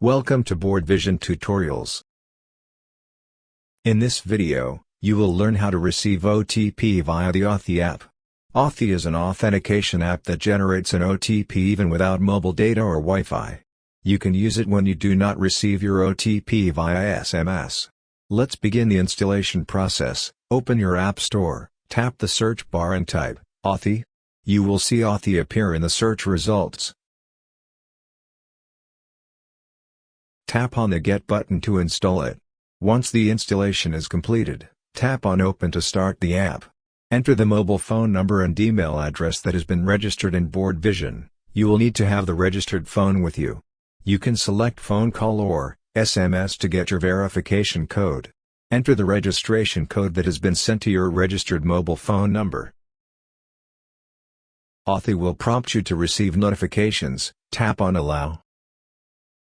Welcome to Board.Vision tutorials. In this video, you will learn how to receive OTP via the Authy app. Authy is an authentication app that generates an OTP even without mobile data or Wi-Fi. You can use it when you do not receive your OTP via SMS. Let's begin the installation process. Open your App Store, tap the search bar and type Authy. You will see Authy appear in the search results. Tap on the Get button to install it. Once the installation is completed, tap on Open to start the app. Enter the mobile phone number and email address that has been registered in Board.Vision. You will need to have the registered phone with you. You can select phone call or SMS to get your verification code. Enter the registration code that has been sent to your registered mobile phone number. Authy will prompt you to receive notifications. Tap on Allow.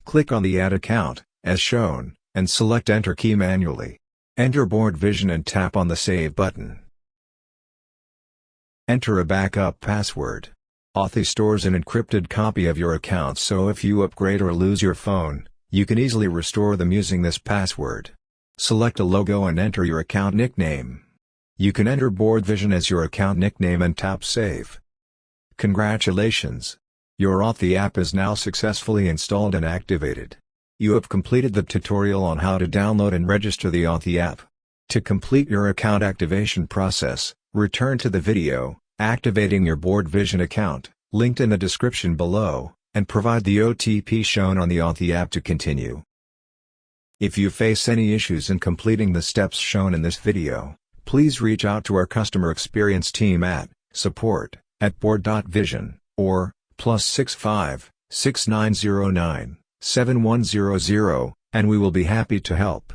Click on the Add Account, as shown, and select Enter key manually. Enter Board.Vision and tap on the Save button. Enter a backup password. Authy stores an encrypted copy of your account, so if you upgrade or lose your phone, you can easily restore them using this password. Select a logo and enter your account nickname. You can enter Board.Vision as your account nickname and tap Save. Congratulations! Your Authy app is now successfully installed and activated. You have completed the tutorial on how to download and register the Authy app. To complete your account activation process, return to the video, activating your Board.Vision account, linked in the description below, and provide the OTP shown on the Authy app to continue. If you face any issues in completing the steps shown in this video, please reach out to our customer experience team at support@board.vision or +65 6909 7100, and we will be happy to help.